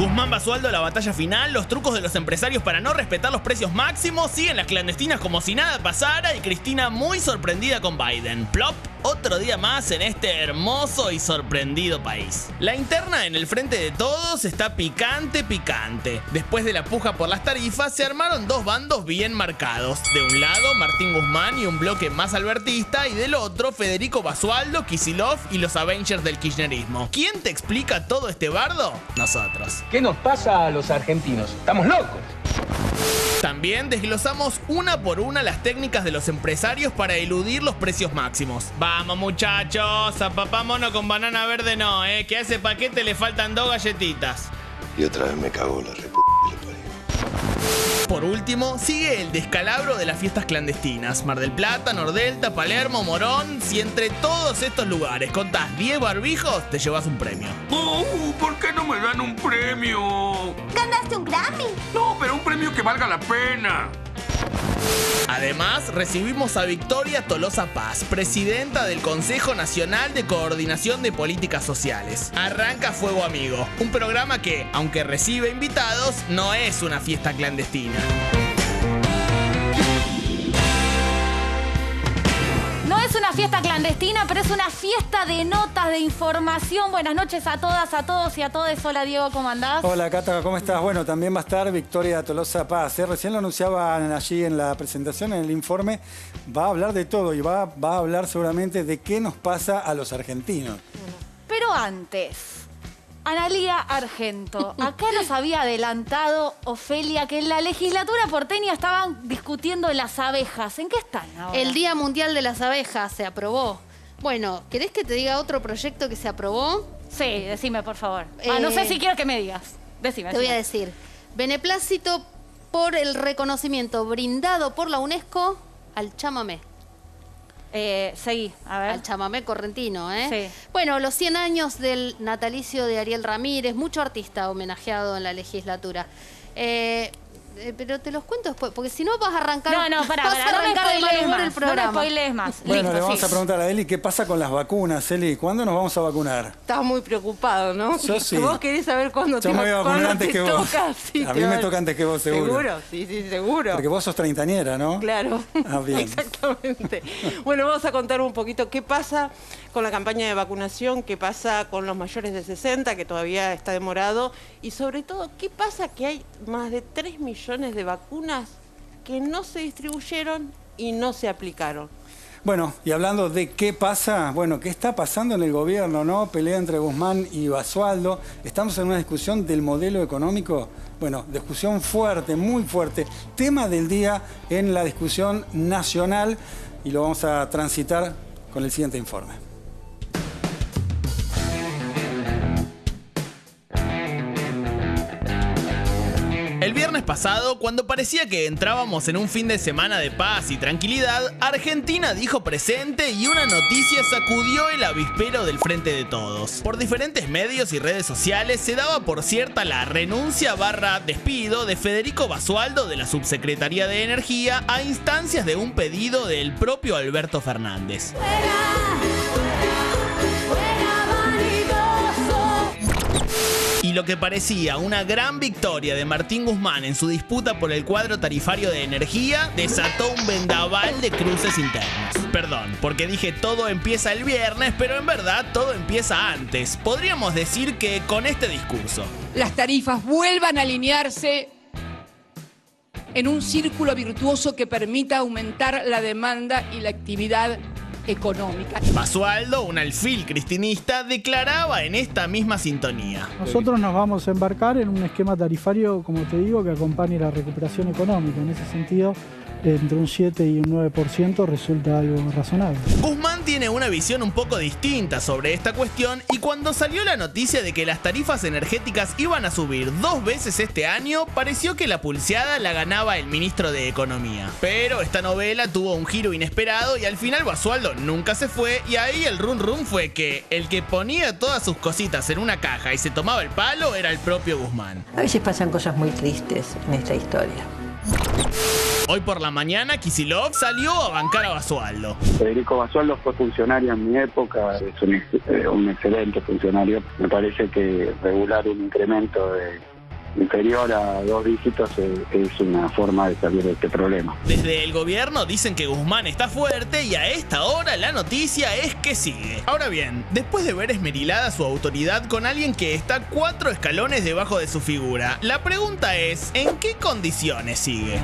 Guzmán Basualdo, la batalla final, los trucos de los empresarios para no respetar los precios máximos, siguen las clandestinas como si nada pasara y Cristina muy sorprendida con Biden. Plop, otro día más en este hermoso y sorprendido país. La interna en el frente de todos está picante. Después de la puja por las tarifas, se armaron dos bandos bien marcados. De un lado, Martín Guzmán y un bloque más albertista, y del otro, Federico Basualdo, Kicillof y los Avengers del kirchnerismo. ¿Quién te explica todo este bardo? Nosotros. ¿Qué nos pasa a los argentinos? ¡Estamos locos! También desglosamos una por una las técnicas de los empresarios para eludir los precios máximos. Vamos muchachos, apapámonos con banana verde no, que a ese paquete le faltan 2 galletitas. Y otra vez me cagó la reputa que le parió. Por último, sigue el descalabro de las fiestas clandestinas. Mar del Plata, Nordelta, Palermo, Morón. Si entre todos estos lugares contás 10 barbijos, te llevas un premio. ¿Por qué no me dan un premio? ¿Ganaste un Grammy? No, pero un premio que valga la pena. Además, recibimos a Victoria Tolosa Paz, presidenta del Consejo Nacional de Coordinación de Políticas Sociales. Arranca Fuego Amigo, un programa que, aunque recibe invitados, no es una fiesta clandestina. No es una fiesta clandestina, pero es una fiesta de notas, de información. Buenas noches a todas, a todos y a todes. Hola Diego, ¿cómo andás? Hola Cata, ¿cómo estás? Bueno, también va a estar Victoria Tolosa Paz. Recién lo anunciaban allí en la presentación, en el informe. Va a hablar de todo y va a hablar seguramente de qué nos pasa a los argentinos. Pero antes, Analía Argento, acá nos había adelantado Ofelia que en la legislatura porteña estaban discutiendo las abejas. ¿En qué están ahora? El Día Mundial de las Abejas se aprobó. Bueno, ¿querés que te diga otro proyecto que se aprobó? Sí, decime, por favor. No sé si quiero que me digas. Decime. Te voy a decir. Beneplácito por el reconocimiento brindado por la UNESCO al chamamé. Seguí, a ver. Al chamamé correntino, ¿eh? Sí. Bueno, los 100 años del natalicio de Ariel Ramírez, mucho artista homenajeado en la legislatura. Pero te los cuento después, porque si no vas a arrancar... No, pará, vas a arrancar de mal humor el programa. No me spoilees más. Bueno, Listo, le vamos sí. a preguntar a Eli qué pasa con las vacunas. Eli, ¿cuándo nos vamos a vacunar? Estás muy preocupado, ¿no? Yo sí. Vos querés saber cuándo Yo me voy a vacunar antes que vos. Toca, sí, a mí me toca antes que vos, seguro. ¿Seguro? Sí, seguro. Porque vos sos treintañera, ¿no? Claro. Ah, bien. Exactamente. Bueno, vamos a contar un poquito qué pasa con la campaña de vacunación, qué pasa con los mayores de 60, que todavía está demorado, y sobre todo, qué pasa que hay más de 3 millones de vacunas que no se distribuyeron y no se aplicaron. Bueno, y hablando de qué pasa, bueno, qué está pasando en el gobierno, ¿no? Pelea entre Guzmán y Basualdo. Estamos en una discusión del modelo económico. Bueno, discusión fuerte, muy fuerte. Tema del día en la discusión nacional y lo vamos a transitar con el siguiente informe. El viernes pasado, cuando parecía que entrábamos en un fin de semana de paz y tranquilidad, Argentina dijo presente y una noticia sacudió el avispero del frente de todos. Por diferentes medios y redes sociales se daba por cierta la renuncia / despido de Federico Basualdo de la Subsecretaría de Energía a instancias de un pedido del propio Alberto Fernández. Y lo que parecía una gran victoria de Martín Guzmán en su disputa por el cuadro tarifario de energía desató un vendaval de cruces internos. Perdón, porque dije todo empieza el viernes, pero en verdad todo empieza antes. Podríamos decir que con este discurso. Las tarifas vuelvan a alinearse en un círculo virtuoso que permita aumentar la demanda y la actividad económica. Basualdo, un alfil cristinista, declaraba en esta misma sintonía. Nosotros nos vamos a embarcar en un esquema tarifario, como te digo, que acompañe la recuperación económica. En ese sentido, entre un 7 y un 9% resulta algo razonable. Guzmán tiene una visión un poco distinta sobre esta cuestión y cuando salió la noticia de que las tarifas energéticas iban a subir 2 veces este año, pareció que la pulseada la ganaba el ministro de Economía. Pero esta novela tuvo un giro inesperado y al final Basualdo nunca se fue y ahí el run run fue que el que ponía todas sus cositas en una caja y se tomaba el palo era el propio Guzmán. A veces pasan cosas muy tristes en esta historia. Hoy por la mañana, Kicillof salió a bancar a Basualdo. Federico Basualdo fue funcionario en mi época, es un excelente funcionario. Me parece que regular un incremento inferior a 2 dígitos es una forma de salir de este problema. Desde el gobierno dicen que Guzmán está fuerte y a esta hora la noticia es que sigue. Ahora bien, después de ver esmerilada su autoridad con alguien que está 4 escalones debajo de su figura, la pregunta es, ¿en qué condiciones sigue?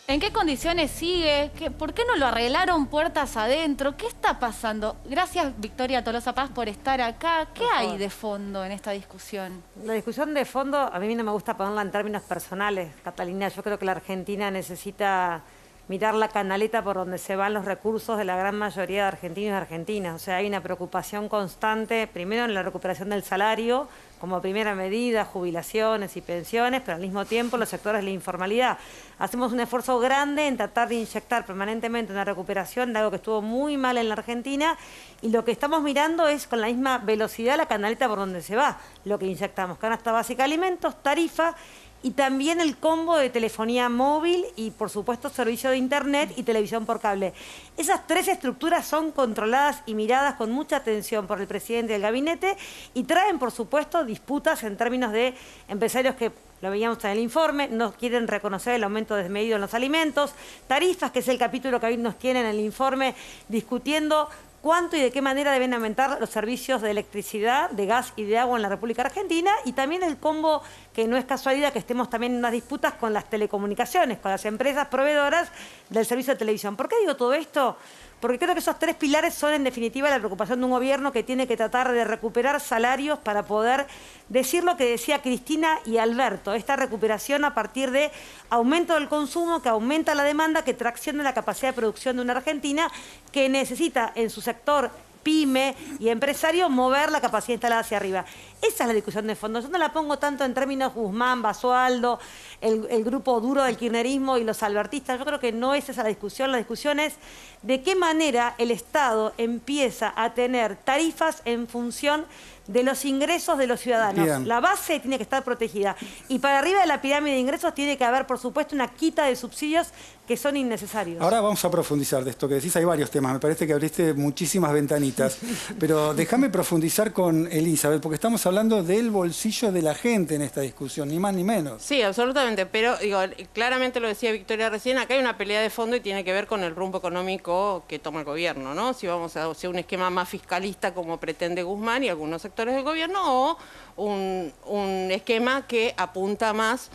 ¿En qué condiciones sigue? ¿Por qué no lo arreglaron puertas adentro? ¿Qué está pasando? Gracias, Victoria Tolosa Paz, por estar acá. ¿Qué hay de fondo en esta discusión? La discusión de fondo, a mí no me gusta ponerla en términos personales, Catalina. Yo creo que la Argentina necesita mirar la canaleta por donde se van los recursos de la gran mayoría de argentinos y argentinas. O sea, hay una preocupación constante, primero en la recuperación del salario, como primera medida, jubilaciones y pensiones, pero al mismo tiempo los sectores de la informalidad. Hacemos un esfuerzo grande en tratar de inyectar permanentemente una recuperación de algo que estuvo muy mal en la Argentina, y lo que estamos mirando es con la misma velocidad la canaleta por donde se va, lo que inyectamos: canasta básica de alimentos, tarifa, y también el combo de telefonía móvil y, por supuesto, servicio de internet y televisión por cable. Esas 3 estructuras son controladas y miradas con mucha atención por el presidente del gabinete y traen, por supuesto, disputas en términos de empresarios que, lo veíamos en el informe, no quieren reconocer el aumento desmedido en los alimentos, tarifas, que es el capítulo que hoy nos tiene en el informe, discutiendo cuánto y de qué manera deben aumentar los servicios de electricidad, de gas y de agua en la República Argentina, y también el combo, que no es casualidad que estemos también en unas disputas con las telecomunicaciones, con las empresas proveedoras del servicio de televisión. ¿Por qué digo todo esto? Porque creo que esos 3 pilares son en definitiva la preocupación de un gobierno que tiene que tratar de recuperar salarios para poder decir lo que decía Cristina y Alberto, esta recuperación a partir de aumento del consumo, que aumenta la demanda, que tracciona la capacidad de producción de una Argentina que necesita en su sector pyme y empresario mover la capacidad instalada hacia arriba. Esa es la discusión de fondo. Yo no la pongo tanto en términos Guzmán, Basualdo, el grupo duro del kirchnerismo y los albertistas. Yo creo que no es esa la discusión. La discusión es de qué manera el Estado empieza a tener tarifas en función de los ingresos de los ciudadanos. Bien. La base tiene que estar protegida. Y para arriba de la pirámide de ingresos tiene que haber, por supuesto, una quita de subsidios que son innecesarios. Ahora vamos a profundizar de esto que decís. Hay varios temas. Me parece que abriste muchísimas ventanitas. Pero déjame profundizar con Elizabeth, porque estamos hablando del bolsillo de la gente en esta discusión, ni más ni menos. Sí, absolutamente. Pero digo, claramente lo decía Victoria recién, acá hay una pelea de fondo y tiene que ver con el rumbo económico que toma el gobierno, ¿no? Si vamos a hacer un esquema más fiscalista como pretende Guzmán y algunos sectores del gobierno, o un esquema que apunta más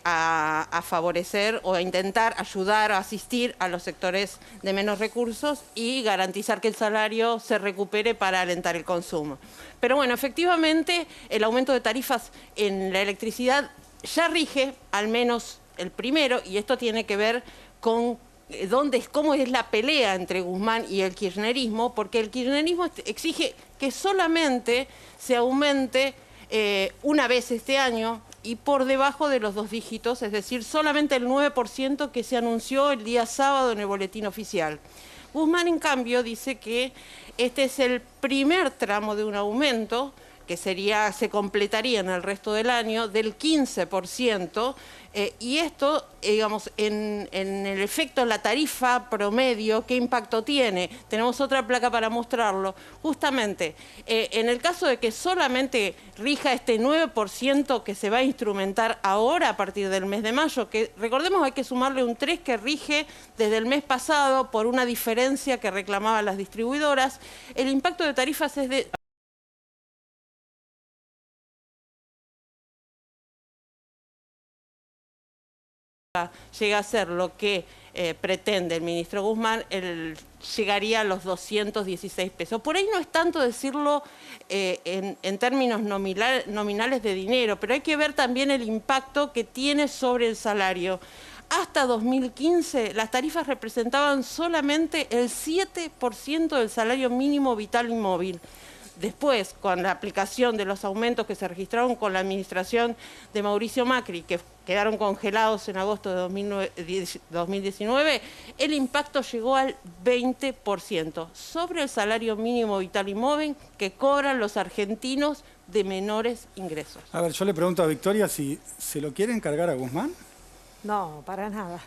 a favorecer o a intentar ayudar a asistir a los sectores de menos recursos y garantizar que el salario se recupere para alentar el consumo. Pero bueno, efectivamente el aumento de tarifas en la electricidad ya rige, al menos el primero, y esto tiene que ver con cómo es la pelea entre Guzmán y el kirchnerismo, porque el kirchnerismo exige que solamente se aumente una vez este año y por debajo de los 2 dígitos, es decir, solamente el 9% que se anunció el día sábado en el boletín oficial. Guzmán, en cambio, dice que este es el primer tramo de un aumento que se completaría en el resto del año, del 15%, y esto, digamos, en el efecto en la tarifa promedio, ¿qué impacto tiene? Tenemos otra placa para mostrarlo. Justamente, en el caso de que solamente rija este 9% que se va a instrumentar ahora a partir del mes de mayo, que recordemos hay que sumarle un 3% que rige desde el mes pasado por una diferencia que reclamaban las distribuidoras, el impacto de tarifas es de... llega a ser lo que pretende el ministro Guzmán, llegaría a los 216 pesos. Por ahí no es tanto decirlo en términos nominales de dinero, pero hay que ver también el impacto que tiene sobre el salario. Hasta 2015 las tarifas representaban solamente el 7% del salario mínimo vital y móvil. Después, con la aplicación de los aumentos que se registraron con la administración de Mauricio Macri, que quedaron congelados en agosto de 2019, el impacto llegó al 20% sobre el salario mínimo vital y móvil que cobran los argentinos de menores ingresos. A ver, yo le pregunto a Victoria si se lo quiere encargar a Guzmán. No, para nada.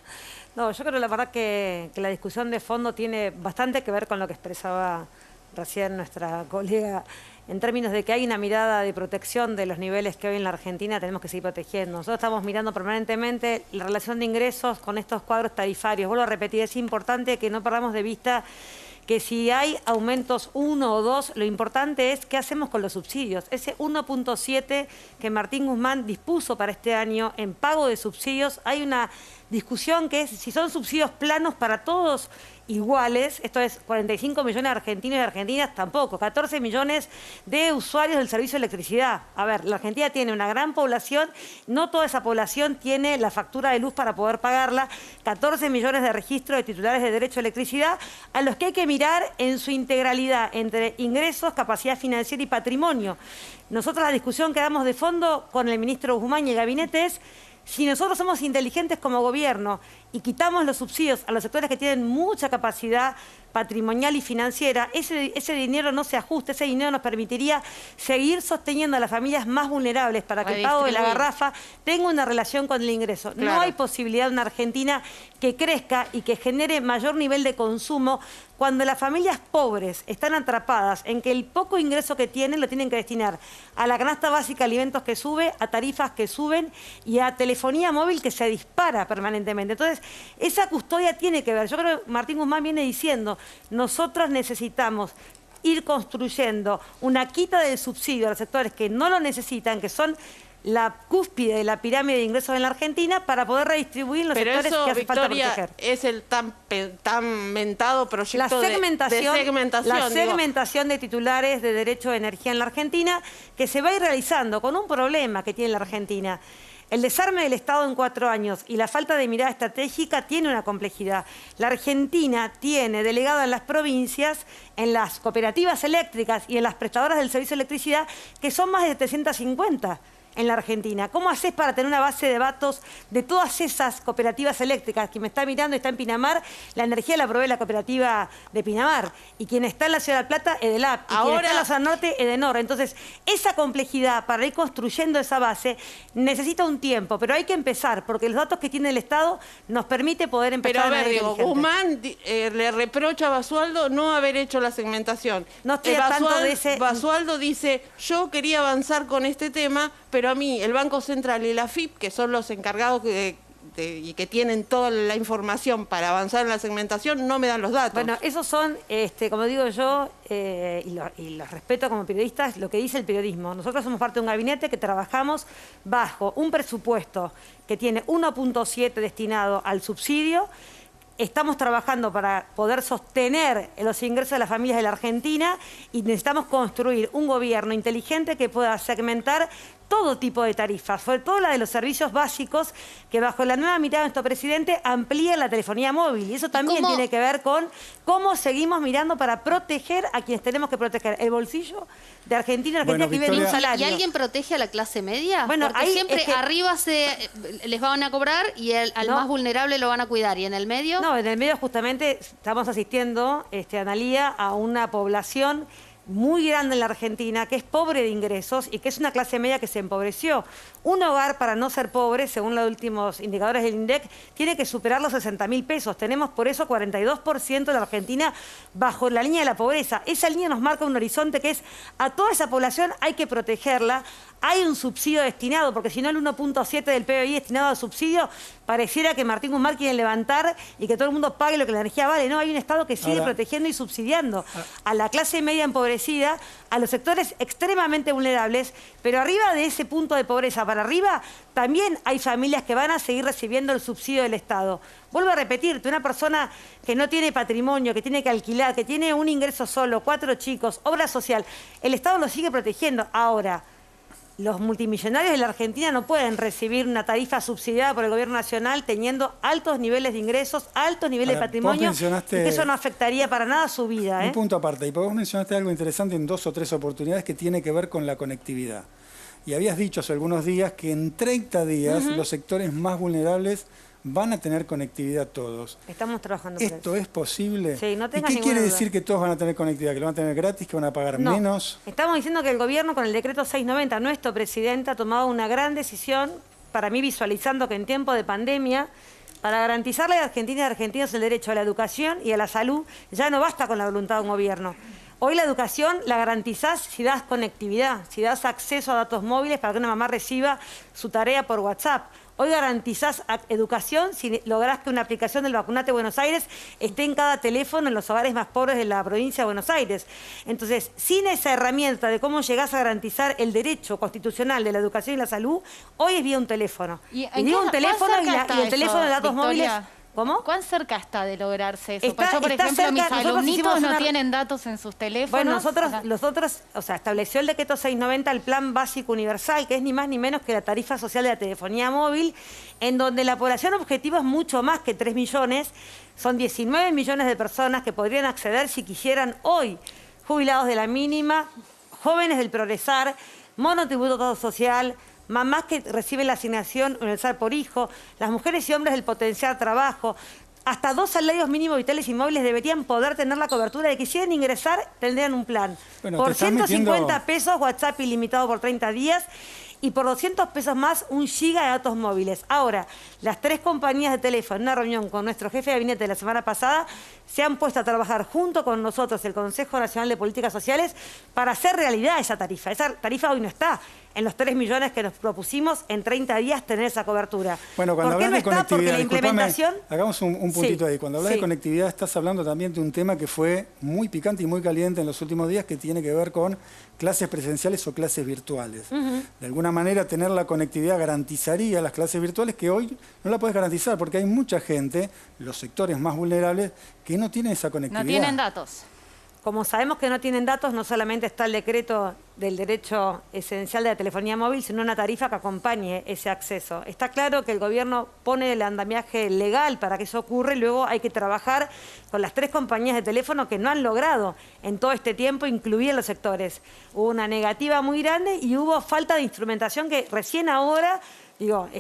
No, yo creo la verdad que la discusión de fondo tiene bastante que ver con lo que expresaba recién nuestra colega en términos de que hay una mirada de protección de los niveles que hoy en la Argentina tenemos que seguir protegiendo. Nosotros estamos mirando permanentemente la relación de ingresos con estos cuadros tarifarios. Vuelvo a repetir, es importante que no perdamos de vista que si hay aumentos 1 o 2, lo importante es qué hacemos con los subsidios. Ese 1.7 que Martín Guzmán dispuso para este año en pago de subsidios, hay una discusión que es si son subsidios planos para todos iguales, esto es 45 millones de argentinos y argentinas, tampoco, 14 millones de usuarios del servicio de electricidad. A ver, la Argentina tiene una gran población, no toda esa población tiene la factura de luz para poder pagarla, 14 millones de registros de titulares de derecho a electricidad, a los que hay que mirar en su integralidad entre ingresos, capacidad financiera y patrimonio. Nosotros la discusión que damos de fondo con el ministro Guzmán y el gabinete es si nosotros somos inteligentes como gobierno y quitamos los subsidios a los sectores que tienen mucha capacidad patrimonial y financiera, ese dinero no se ajusta, ese dinero nos permitiría seguir sosteniendo a las familias más vulnerables para que el pago de la garrafa tenga una relación con el ingreso. Claro. No hay posibilidad de una Argentina que crezca y que genere mayor nivel de consumo cuando las familias pobres están atrapadas en que el poco ingreso que tienen lo tienen que destinar a la canasta básica de alimentos que sube, a tarifas que suben y a telefonía móvil que se dispara permanentemente. Entonces, esa custodia tiene que ver. Yo creo que Martín Guzmán viene diciendo, nosotros necesitamos ir construyendo una quita del subsidio a los sectores que no lo necesitan, que son la cúspide de la pirámide de ingresos en la Argentina, para poder redistribuir en los sectores que hace falta proteger. Es el tan mentado proyecto de segmentación de titulares de derecho de energía en la Argentina, que se va a ir realizando con un problema que tiene la Argentina. El desarme del Estado en 4 años y la falta de mirada estratégica tiene una complejidad. La Argentina tiene delegado en las provincias, en las cooperativas eléctricas y en las prestadoras del servicio de electricidad, que son más de 750 en la Argentina. ¿Cómo haces para tener una base de datos de todas esas cooperativas eléctricas? Quien me está mirando está en Pinamar, la energía la provee la cooperativa de Pinamar. Y quien está en la Ciudad de La Plata, Edelap. Y quien está en la Zona Norte, Edenor. Entonces, esa complejidad para ir construyendo esa base necesita un tiempo, pero hay que empezar, porque los datos que tiene el Estado nos permite poder empezar. Pero a ver, digo, Guzmán le reprocha a Basualdo no haber hecho la segmentación. No estoy al tanto de ese... Basualdo dice, yo quería avanzar con este tema, pero a mí el Banco Central y la AFIP, que son los encargados y que tienen toda la información para avanzar en la segmentación, no me dan los datos. Bueno, esos son, como digo yo, y los respeto como periodistas, lo que dice el periodismo. Nosotros somos parte de un gabinete que trabajamos bajo un presupuesto que tiene 1.7 destinado al subsidio. Estamos trabajando para poder sostener los ingresos de las familias de la Argentina y necesitamos construir un gobierno inteligente que pueda segmentar todo tipo de tarifas, sobre todo la de los servicios básicos, que bajo la nueva mirada de nuestro presidente amplía la telefonía móvil. Y eso también tiene que ver con cómo seguimos mirando para proteger a quienes tenemos que proteger. El bolsillo de Argentina, que vive de un salario. ¿Y alguien protege a la clase media? Bueno, porque ahí siempre arriba les van a cobrar y al más vulnerable lo van a cuidar. ¿Y en el medio? No, en el medio justamente estamos asistiendo, Analía, a una población muy grande en la Argentina, que es pobre de ingresos y que es una clase media que se empobreció. Un hogar, para no ser pobre, según los últimos indicadores del INDEC, tiene que superar los 60.000 pesos. Tenemos por eso 42% de la Argentina bajo la línea de la pobreza. Esa línea nos marca un horizonte que es, a toda esa población hay que protegerla. Hay un subsidio destinado, porque si no el 1.7 del PBI destinado al subsidio, pareciera que Martín Guzmán quiere levantar y que todo el mundo pague lo que la energía vale. No, hay un Estado que sigue protegiendo y subsidiando a la clase media empobrecida, a los sectores extremadamente vulnerables, pero arriba de ese punto de pobreza para arriba, también hay familias que van a seguir recibiendo el subsidio del Estado. Vuelvo a repetirte, una persona que no tiene patrimonio, que tiene que alquilar, que tiene un ingreso solo, 4 chicos, obra social, el Estado lo sigue protegiendo. Ahora, los multimillonarios de la Argentina no pueden recibir una tarifa subsidiada por el gobierno nacional teniendo altos niveles de ingresos, altos niveles de patrimonio, y que eso no afectaría para nada su vida. Un punto aparte, y vos mencionaste algo interesante en 2 o 3 oportunidades que tiene que ver con la conectividad. Y habías dicho hace algunos días que en 30 días los sectores más vulnerables van a tener conectividad todos. Estamos trabajando por ¿Esto es posible? Sí, no tengas ¿Y qué quiere duda. decir que todos van a tener conectividad? ¿Que lo van a tener gratis? ¿Que van a pagar menos? Estamos diciendo que el gobierno, con el decreto 690, nuestro presidente ha tomado una gran decisión, para mí visualizando que en tiempo de pandemia, para garantizarle a Argentina y a argentinos el derecho a la educación y a la salud, ya no basta con la voluntad de un gobierno. Hoy la educación la garantizás si das conectividad, si das acceso a datos móviles para que una mamá reciba su tarea por WhatsApp. Hoy garantizás educación si lográs que una aplicación del Vacunate Buenos Aires esté en cada teléfono en los hogares más pobres de la provincia de Buenos Aires. Entonces, sin esa herramienta de cómo llegás a garantizar el derecho constitucional de la educación y la salud, hoy es vía un teléfono. Y digo un teléfono y el teléfono de datos móviles... ¿Cómo? ¿Cuán cerca está de lograrse eso? Está, yo, por ejemplo, cerca, mis alumnitos no tienen datos en sus teléfonos. Bueno, nosotros, o sea, estableció el decreto 690 el Plan Básico Universal, que es ni más ni menos que la tarifa social de la telefonía móvil, en donde la población objetivo es mucho más que 3 millones, son 19 millones de personas que podrían acceder si quisieran hoy, jubilados de la mínima, jóvenes del Progresar, monotributo social, mamás que reciben la asignación universal por hijo, las mujeres y hombres del potencial trabajo, hasta 2 salarios mínimos vitales y móviles deberían poder tener la cobertura de que quisieran ingresar, tendrían un plan. Bueno, por 150 pesos, WhatsApp ilimitado por 30 días y por 200 pesos más, 1 giga de datos móviles. Ahora, las 3 compañías de teléfono, en una reunión con nuestro jefe de gabinete de la semana pasada, se han puesto a trabajar junto con nosotros, el Consejo Nacional de Políticas Sociales, para hacer realidad esa tarifa. Esa tarifa hoy no está en los 3 millones que nos propusimos en 30 días tener esa cobertura. Bueno, cuando hablas de conectividad, implementación... hagamos un puntito ahí. Cuando hablas de conectividad estás hablando también de un tema que fue muy picante y muy caliente en los últimos días, que tiene que ver con clases presenciales o clases virtuales. De alguna manera tener la conectividad garantizaría las clases virtuales que hoy no la puedes garantizar porque hay mucha gente, los sectores más vulnerables, que no tienen esa conectividad. No tienen datos. Como sabemos que no tienen datos, no solamente está el decreto del derecho esencial de la telefonía móvil, sino una tarifa que acompañe ese acceso. Está claro que el gobierno pone el andamiaje legal para que eso ocurra y luego hay que trabajar con las 3 compañías de teléfono que no han logrado en todo este tiempo incluir los sectores. Hubo una negativa muy grande y hubo falta de instrumentación que recién ahora...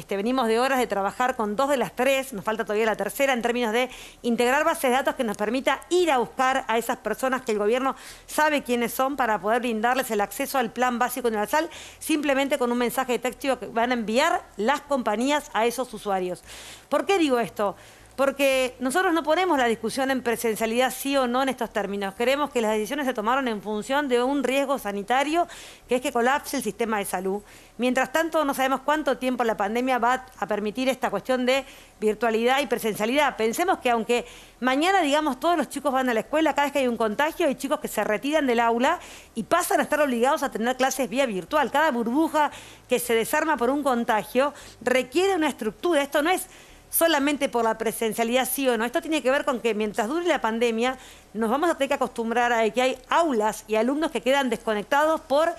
venimos de horas de trabajar con 2 de las 3, nos falta todavía la tercera, en términos de integrar bases de datos que nos permita ir a buscar a esas personas que el gobierno sabe quiénes son para poder brindarles el acceso al Plan Básico Universal simplemente con un mensaje de texto que van a enviar las compañías a esos usuarios. ¿Por qué digo esto? Porque nosotros no ponemos la discusión en presencialidad sí o no en estos términos. Creemos que las decisiones se tomaron en función de un riesgo sanitario, que es que colapse el sistema de salud. Mientras tanto, no sabemos cuánto tiempo la pandemia va a permitir esta cuestión de virtualidad y presencialidad. Pensemos que aunque mañana, digamos, todos los chicos van a la escuela, cada vez que hay un contagio, hay chicos que se retiran del aula y pasan a estar obligados a tener clases vía virtual. Cada burbuja que se desarma por un contagio requiere una estructura. Esto no es solamente por la presencialidad sí o no. Esto tiene que ver con que mientras dure la pandemia nos vamos a tener que acostumbrar a que hay aulas y alumnos que quedan desconectados por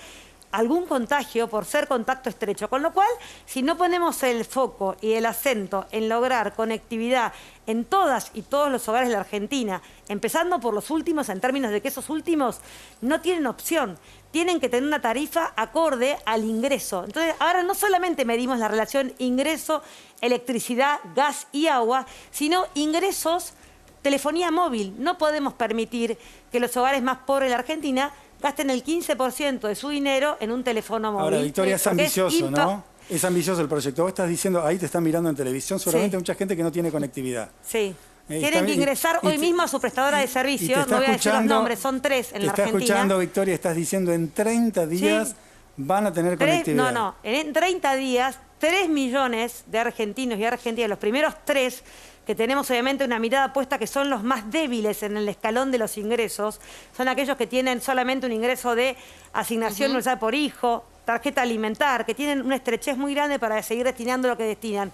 algún contagio, por ser contacto estrecho. Con lo cual, si no ponemos el foco y el acento en lograr conectividad en todas y todos los hogares de la Argentina, empezando por los últimos, en términos de que esos últimos no tienen opción, tienen que tener una tarifa acorde al ingreso. Entonces, ahora no solamente medimos la relación ingreso, electricidad, gas y agua, sino ingresos, telefonía móvil. No podemos permitir que los hogares más pobres de la Argentina gasten el 15% de su dinero en un teléfono móvil. Ahora, Victoria, es ambicioso, ¿no? Es ambicioso el proyecto. Vos estás diciendo, ahí te están mirando en televisión, seguramente mucha gente que no tiene conectividad. Sí. Tienen que ingresar hoy mismo a su prestadora de servicios, no voy a decir los nombres, son 3 en la Argentina. Te está escuchando, Victoria, estás diciendo en 30 días van a tener conectividad. No, en 30 días, 3 millones de argentinos y argentinas, los primeros 3, que tenemos obviamente una mirada puesta que son los más débiles en el escalón de los ingresos, son aquellos que tienen solamente un ingreso de asignación universal por hijo, tarjeta alimentar, que tienen una estrechez muy grande para seguir destinando lo que destinan.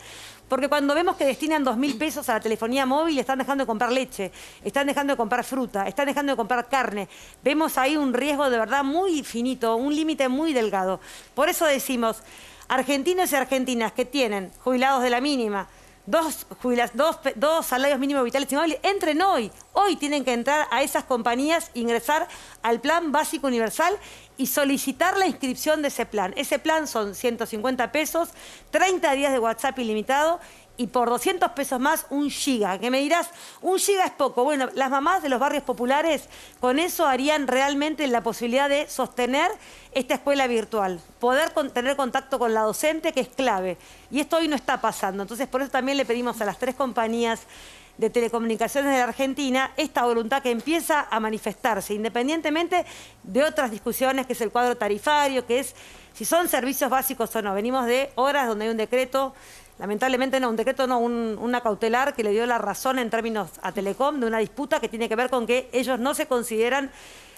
Porque cuando vemos que destinan 2.000 pesos a la telefonía móvil, están dejando de comprar leche, están dejando de comprar fruta, están dejando de comprar carne. Vemos ahí un riesgo de verdad muy finito, un límite muy delgado. Por eso decimos, argentinos y argentinas que tienen jubilados de la mínima, 2 salarios mínimos vitales y móviles, entren hoy. Hoy tienen que entrar a esas compañías, ingresar al Plan Básico Universal y solicitar la inscripción de ese plan. Ese plan son 150 pesos, 30 días de WhatsApp ilimitado y por 200 pesos más 1 giga. Que me dirás, 1 giga es poco. Bueno, las mamás de los barrios populares con eso harían realmente la posibilidad de sostener esta escuela virtual. Poder tener contacto con la docente, que es clave. Y esto hoy no está pasando. Entonces, por eso también le pedimos a las 3 compañías de telecomunicaciones de la Argentina esta voluntad que empieza a manifestarse, independientemente de otras discusiones, que es el cuadro tarifario, que es si son servicios básicos o no. Venimos de horas donde hay un decreto, lamentablemente no, un decreto no, una cautelar que le dio la razón en términos a Telecom de una disputa que tiene que ver con que ellos no se consideran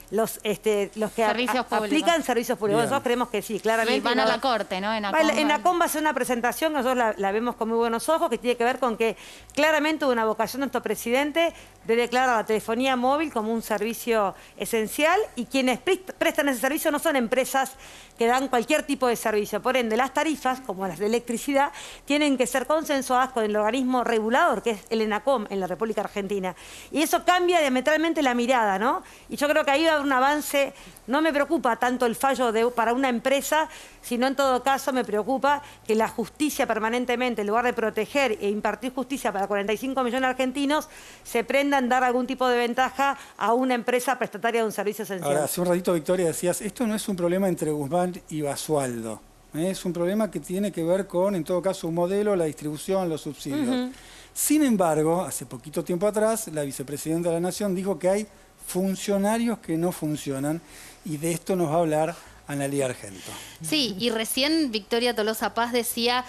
los que aplican servicios públicos. Nosotros creemos que sí, claramente. Y van a la corte, ¿no? En ACOM va a ser una presentación, nosotros la vemos con muy buenos ojos, que tiene que ver con que claramente hubo una vocación de nuestro presidente de declarar la telefonía móvil como un servicio esencial, y quienes prestan ese servicio no son empresas que dan cualquier tipo de servicio. Por ende, las tarifas, como las de electricidad, tienen que ser consensuadas con el organismo regulador, que es el ENACOM, en la República Argentina. Y eso cambia diametralmente la mirada, ¿no? Y yo creo que ahí va a haber un avance. No me preocupa tanto el fallo para una empresa, sino en todo caso me preocupa que la justicia permanentemente, en lugar de proteger e impartir justicia para 45 millones de argentinos, se prenda en dar algún tipo de ventaja a una empresa prestataria de un servicio esencial. Ahora, hace un ratito, Victoria, decías, esto no es un problema entre Guzmán y Basualdo. Es un problema que tiene que ver con, en todo caso, un modelo, la distribución, los subsidios. Sin embargo, hace poquito tiempo atrás, la vicepresidenta de la Nación dijo que hay funcionarios que no funcionan, y de esto nos va a hablar Analía Argento. Sí, y recién Victoria Tolosa Paz decía,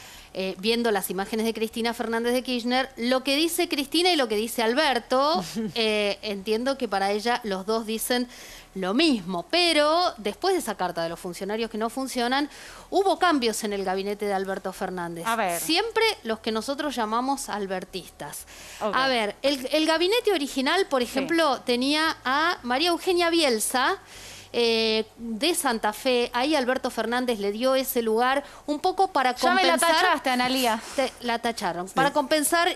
viendo las imágenes de Cristina Fernández de Kirchner, lo que dice Cristina y lo que dice Alberto, entiendo que para ella los dos dicen lo mismo, pero después de esa carta de los funcionarios que no funcionan, hubo cambios en el gabinete de Alberto Fernández. A ver. Siempre los que nosotros llamamos albertistas. Okay. A ver, el gabinete original, por ejemplo, tenía a María Eugenia Bielsa, de Santa Fe. Ahí Alberto Fernández le dio ese lugar un poco para compensar. Ya me la tachaste, Analía. La tacharon. Sí. Para compensar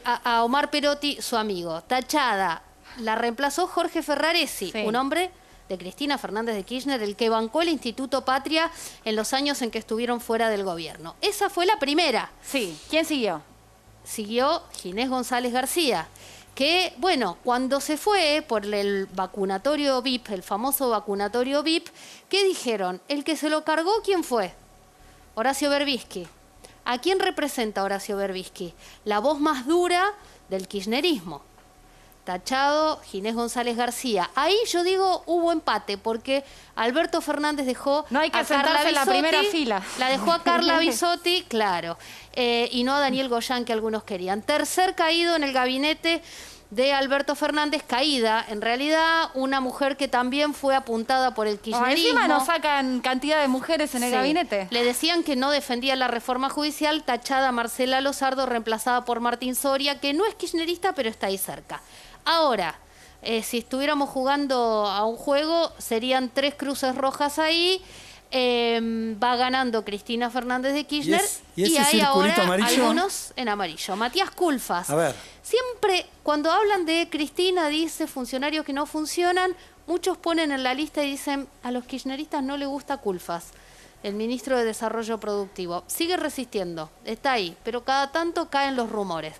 a Omar Perotti, su amigo. Tachada. La reemplazó Jorge Ferraresi, un hombre de Cristina Fernández de Kirchner, el que bancó el Instituto Patria en los años en que estuvieron fuera del gobierno. Esa fue la primera. Sí. ¿Quién siguió? Siguió Ginés González García, que, bueno, cuando se fue por el vacunatorio VIP, el famoso vacunatorio VIP, ¿qué dijeron? El que se lo cargó, ¿quién fue? Horacio Berbisky. ¿A quién representa Horacio Berbisky? La voz más dura del kirchnerismo. Tachado Ginés González García. Ahí yo digo hubo empate, porque Alberto Fernández dejó no hay que sentarse en la primera fila. La dejó a Carla Bisotti, claro, y no a Daniel Goyán, que algunos querían. Tercer caído en el gabinete de Alberto Fernández, caída, en realidad, una mujer que también fue apuntada por el kirchnerismo. Encima nos sacan cantidad de mujeres en el gabinete. Le decían que no defendía la reforma judicial, tachada Marcela Lozardo, reemplazada por Martín Soria, que no es kirchnerista, pero está ahí cerca. Ahora, si estuviéramos jugando a un juego, serían 3 cruces rojas ahí. Va ganando Cristina Fernández de Kirchner y hay ahora amarillo, algunos en amarillo. Matías Culfas. A ver. Siempre cuando hablan de Cristina, dice funcionarios que no funcionan, muchos ponen en la lista y dicen a los kirchneristas no le gusta Culfas, el ministro de Desarrollo Productivo. Sigue resistiendo, está ahí, pero cada tanto caen los rumores.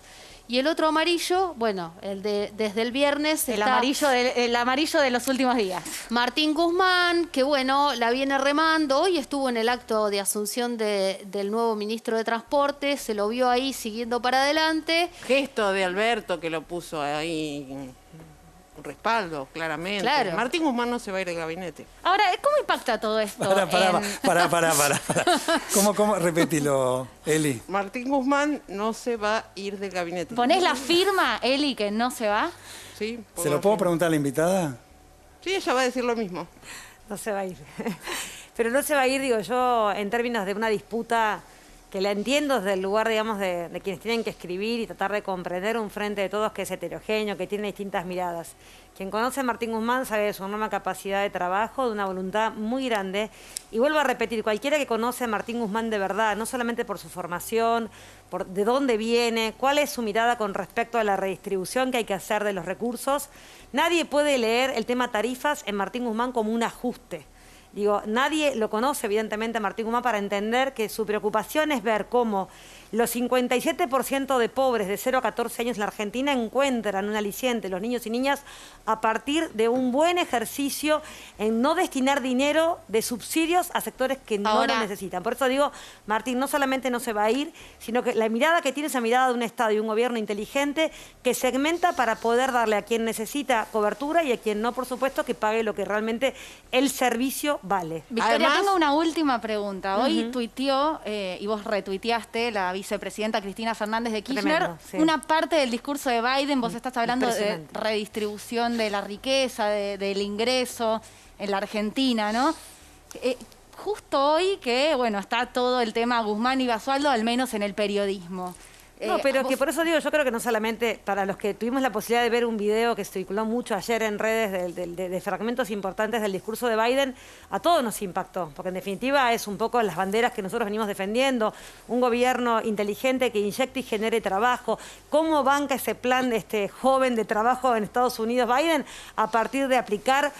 Y el otro amarillo, bueno, desde el viernes... El amarillo de los últimos días. Martín Guzmán, que bueno, la viene remando. Hoy estuvo en el acto de asunción del nuevo ministro de Transporte. Se lo vio ahí siguiendo para adelante. Gesto de Alberto que lo puso ahí... respaldo, claramente. Claro. Martín Guzmán no se va a ir del gabinete. Ahora, ¿cómo impacta todo esto? Para. ¿Cómo? Repetilo, Eli. Martín Guzmán no se va a ir del gabinete. ¿Ponés la firma, Eli, que no se va? Sí. ¿Se lo puedo preguntar a la invitada? Sí, ella va a decir lo mismo. No se va a ir. Pero no se va a ir, digo yo, en términos de una disputa que la entiendo desde el lugar, digamos, de quienes tienen que escribir y tratar de comprender un frente de todos que es heterogéneo, que tiene distintas miradas. Quien conoce a Martín Guzmán sabe de su enorme capacidad de trabajo, de una voluntad muy grande. Y vuelvo a repetir, cualquiera que conoce a Martín Guzmán de verdad, no solamente por su formación, por de dónde viene, cuál es su mirada con respecto a la redistribución que hay que hacer de los recursos, nadie puede leer el tema tarifas en Martín Guzmán como un ajuste. Digo, nadie lo conoce, evidentemente, a Martín Guzmán para entender que su preocupación es ver cómo Los 57% de pobres de 0 a 14 años en la Argentina encuentran un aliciente, los niños y niñas, a partir de un buen ejercicio en no destinar dinero de subsidios a sectores que no lo necesitan. Por eso digo, Martín, no solamente no se va a ir, sino que la mirada que tiene, esa mirada de un Estado y un gobierno inteligente que segmenta para poder darle a quien necesita cobertura y a quien no, por supuesto, que pague lo que realmente el servicio vale. Victoria, Además, tengo una última pregunta. Hoy tuiteó, y vos retuiteaste, la vicepresidenta Cristina Fernández de Kirchner, Tremendo, sí. una parte del discurso de Biden. Vos estás hablando de redistribución de la riqueza, del ingreso en la Argentina, ¿no? Justo hoy que, bueno, está todo el tema Guzmán y Basualdo, al menos en el periodismo. No, pero que por eso digo, yo creo que no solamente para los que tuvimos la posibilidad de ver un video que circuló mucho ayer en redes de fragmentos importantes del discurso de Biden, a todos nos impactó, porque en definitiva es un poco las banderas que nosotros venimos defendiendo, un gobierno inteligente que inyecte y genere trabajo. ¿Cómo banca ese plan de este joven de trabajo en Estados Unidos Biden a partir de aplicar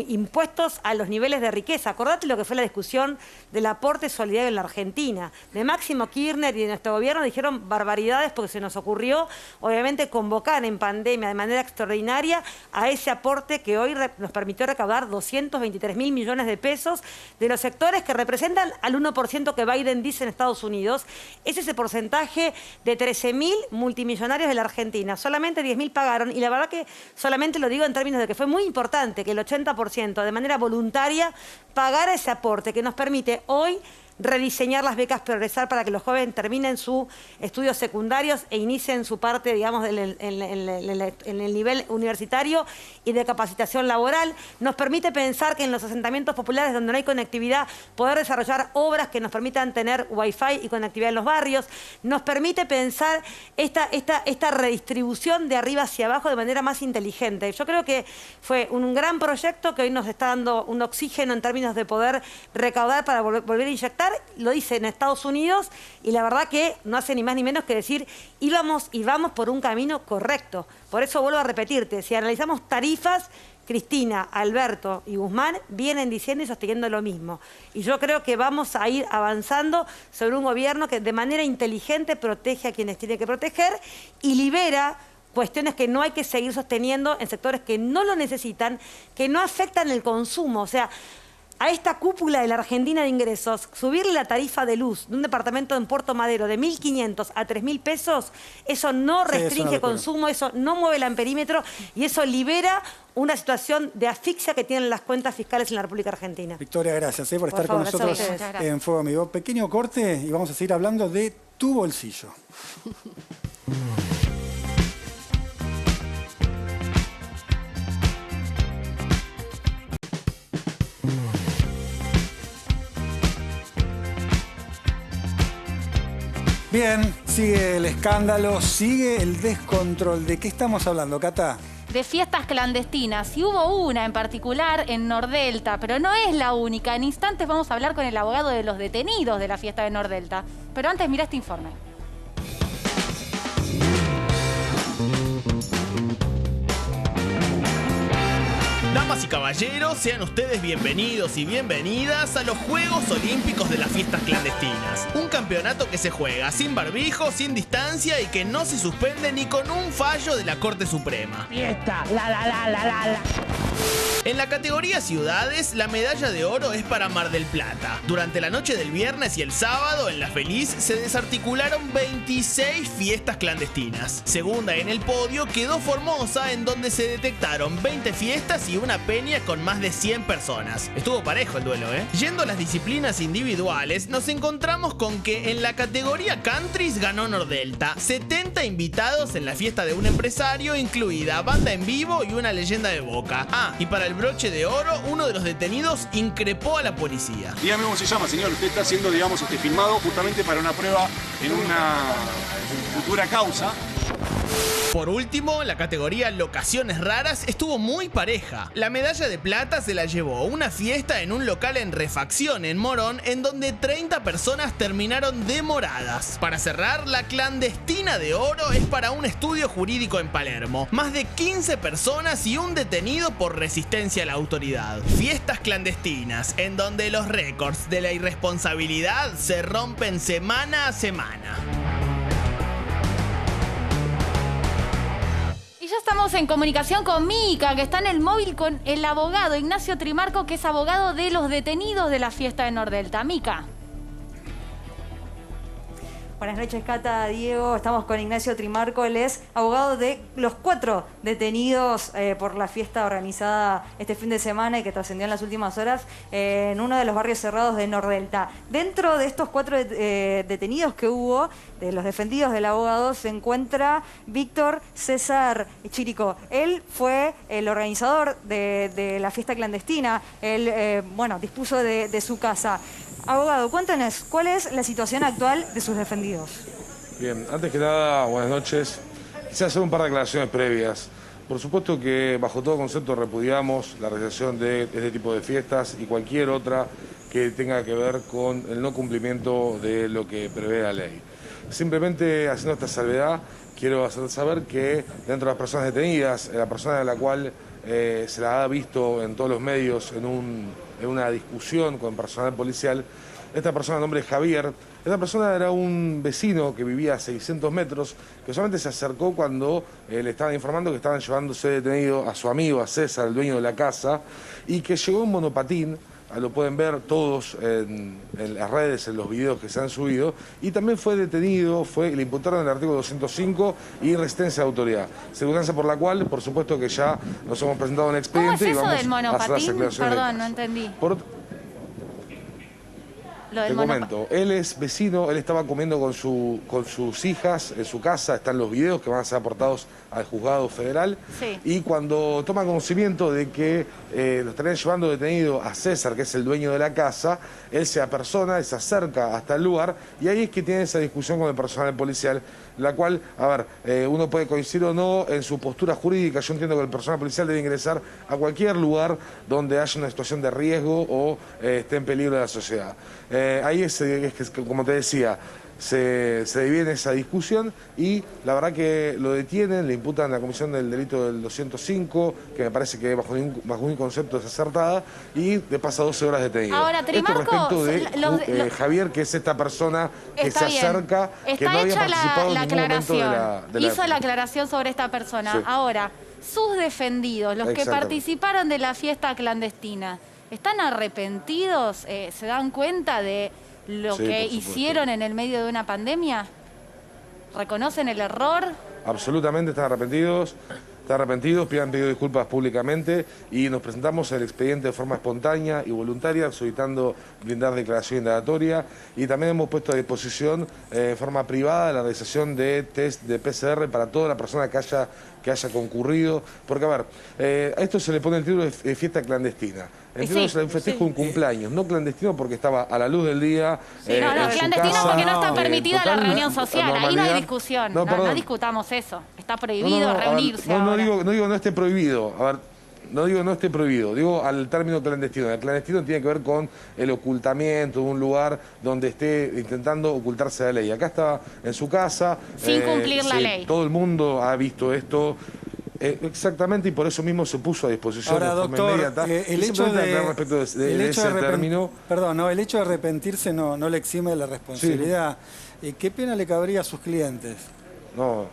impuestos a los niveles de riqueza? Acordate lo que fue la discusión del aporte solidario en la Argentina. De Máximo Kirchner y de nuestro gobierno dijeron barbaridades porque se nos ocurrió, obviamente, convocar en pandemia de manera extraordinaria a ese aporte que hoy nos permitió recaudar 223.000 millones de pesos de los sectores que representan al 1% que Biden dice en Estados Unidos. Es ese porcentaje de 13.000 multimillonarios de la Argentina. Solamente 10.000 pagaron y la verdad que solamente lo digo en términos de que fue muy importante que el 80% de manera voluntaria pagara ese aporte que nos permite hoy rediseñar las becas Progresar para que los jóvenes terminen sus estudios secundarios e inicien su parte, digamos, en el nivel universitario y de capacitación laboral. Nos permite pensar que en los asentamientos populares donde no hay conectividad, poder desarrollar obras que nos permitan tener wifi y conectividad en los barrios. Nos permite pensar esta redistribución de arriba hacia abajo de manera más inteligente. Yo creo que fue un gran proyecto que hoy nos está dando un oxígeno en términos de poder recaudar para volver a inyectar. Lo dice en Estados Unidos y la verdad que no hace ni más ni menos que decir vamos por un camino correcto. Por eso vuelvo a repetirte, si analizamos tarifas, Cristina, Alberto y Guzmán vienen diciendo y sosteniendo lo mismo. Y yo creo que vamos a ir avanzando sobre un gobierno que de manera inteligente protege a quienes tiene que proteger y libera cuestiones que no hay que seguir sosteniendo en sectores que no lo necesitan, que no afectan el consumo. O sea, a esta cúpula de la Argentina de ingresos, subirle la tarifa de luz de un departamento en Puerto Madero de 1.500 a 3.000 pesos, eso no restringe consumo, eso no mueve el amperímetro y eso libera una situación de asfixia que tienen las cuentas fiscales en la República Argentina. Victoria, gracias por estar con nosotros en Fuego Amigo. Pequeño corte y vamos a seguir hablando de tu bolsillo. Bien, sigue el escándalo, sigue el descontrol. ¿De qué estamos hablando, Cata? De fiestas clandestinas. Y hubo una en particular en Nordelta, pero no es la única. En instantes vamos a hablar con el abogado de los detenidos de la fiesta de Nordelta. Pero antes, mira este informe. Damas y caballeros, sean ustedes bienvenidos y bienvenidas a los Juegos Olímpicos de las Fiestas Clandestinas. Un campeonato que se juega sin barbijo, sin distancia y que no se suspende ni con un fallo de la Corte Suprema. Fiesta, En la categoría ciudades, la medalla de oro es para Mar del Plata. Durante la noche del viernes y el sábado, en La Feliz, se desarticularon 26 fiestas clandestinas. Segunda en el podio quedó Formosa, en donde se detectaron 20 fiestas y una peña con más de 100 personas. Estuvo parejo el duelo, ¿eh? Yendo a las disciplinas individuales, nos encontramos con que en la categoría countries ganó Nordelta. 70 invitados en la fiesta de un empresario, incluida banda en vivo y una leyenda de Boca. Y para el broche de oro, uno de los detenidos increpó a la policía. Dígame cómo se llama, señor. Usted está siendo, digamos, filmado justamente para una prueba en una futura causa. Por último, la categoría locaciones raras estuvo muy pareja. La medalla de plata se la llevó una fiesta en un local en refacción en Morón, en donde 30 personas terminaron demoradas. Para cerrar, la clandestina de oro es para un estudio jurídico en Palermo. Más de 15 personas y un detenido por resistencia a la autoridad. Fiestas clandestinas, en donde los récords de la irresponsabilidad se rompen semana a semana. estamos en comunicación con Mica, que está en el móvil con el abogado Ignacio Trimarco, que es abogado de los detenidos de la fiesta de Nordelta. Mica. Buenas noches, Cata, Diego. Estamos con Ignacio Trimarco. Él es abogado de los 4 detenidos por la fiesta organizada este fin de semana y que trascendió en las últimas horas en uno de los barrios cerrados de Nordelta. Dentro de estos 4 detenidos que hubo, de los defendidos del abogado, se encuentra Víctor César Chirico. Él fue el organizador de la fiesta clandestina. Él, dispuso de su casa. Abogado, cuéntenos, ¿cuál es la situación actual de sus defendidos? Bien, antes que nada, buenas noches. Quisiera hacer un par de declaraciones previas. Por supuesto que bajo todo concepto repudiamos la realización de este tipo de fiestas y cualquier otra que tenga que ver con el no cumplimiento de lo que prevé la ley. Simplemente haciendo esta salvedad, quiero hacer saber que dentro de las personas detenidas, la persona de la cual se la ha visto en todos los medios en una discusión con personal policial, esta persona de nombre Javier, esta persona era un vecino que vivía a 600 metros, que solamente se acercó cuando le estaban informando que estaban llevándose detenido a su amigo, a César, el dueño de la casa, y que llegó en monopatín. Lo pueden ver todos en las redes, en los videos que se han subido, y también fue detenido, le imputaron el artículo 205 y resistencia de autoridad, circunstancia por la cual, por supuesto que ya nos hemos presentado un expediente. ¿Cómo es eso y vamos del monopatín? a hacer las declaraciones. Perdón, no entendí. Te comento, él es vecino, él estaba comiendo con sus hijas en su casa, están los videos que van a ser aportados al juzgado federal, sí. Y cuando toma conocimiento de que lo estarían llevando detenido a César, que es el dueño de la casa, él se apersona, se acerca hasta el lugar, y ahí es que tiene esa discusión con el personal policial, la cual, uno puede coincidir o no en su postura jurídica. Yo entiendo que el personal policial debe ingresar a cualquier lugar donde haya una situación de riesgo o esté en peligro de la sociedad. Ahí es que, como te decía, se divide esa discusión y la verdad que lo detienen, le imputan la comisión del delito del 205, que me parece que bajo un concepto es acertada, y le pasa 12 horas detenido. Ahora, Trimarco, esto respecto de Javier, que es esta persona que se acerca, que no había participado en ningún momento de la... Hizo la aclaración sobre esta persona. Sí. Ahora, sus defendidos, los que participaron de la fiesta clandestina, ¿están arrepentidos? ¿Se dan cuenta de lo que hicieron en el medio de una pandemia? ¿Reconocen el error? Absolutamente, están arrepentidos, han pedido disculpas públicamente y nos presentamos el expediente de forma espontánea y voluntaria, solicitando brindar declaración indagatoria, y también hemos puesto a disposición de forma privada la realización de test de PCR para toda la persona que haya concurrido, porque a esto se le pone el título de fiesta clandestina. Entiendo que se le festejo un cumpleaños, no clandestino porque estaba a la luz del día. Clandestino porque no está permitida la reunión social, ahí no hay discusión, no discutamos eso, está prohibido reunirse. No digo no esté prohibido, no digo no esté prohibido, digo al término clandestino. El clandestino tiene que ver con el ocultamiento de un lugar donde esté intentando ocultarse la ley. Acá está en su casa. Sin cumplir la ley. Todo el mundo ha visto esto. Exactamente, y por eso mismo se puso a disposición. Ahora, doctor, el hecho de arrepentirse no le exime de la responsabilidad. Sí. ¿Qué pena le cabría a sus clientes? No,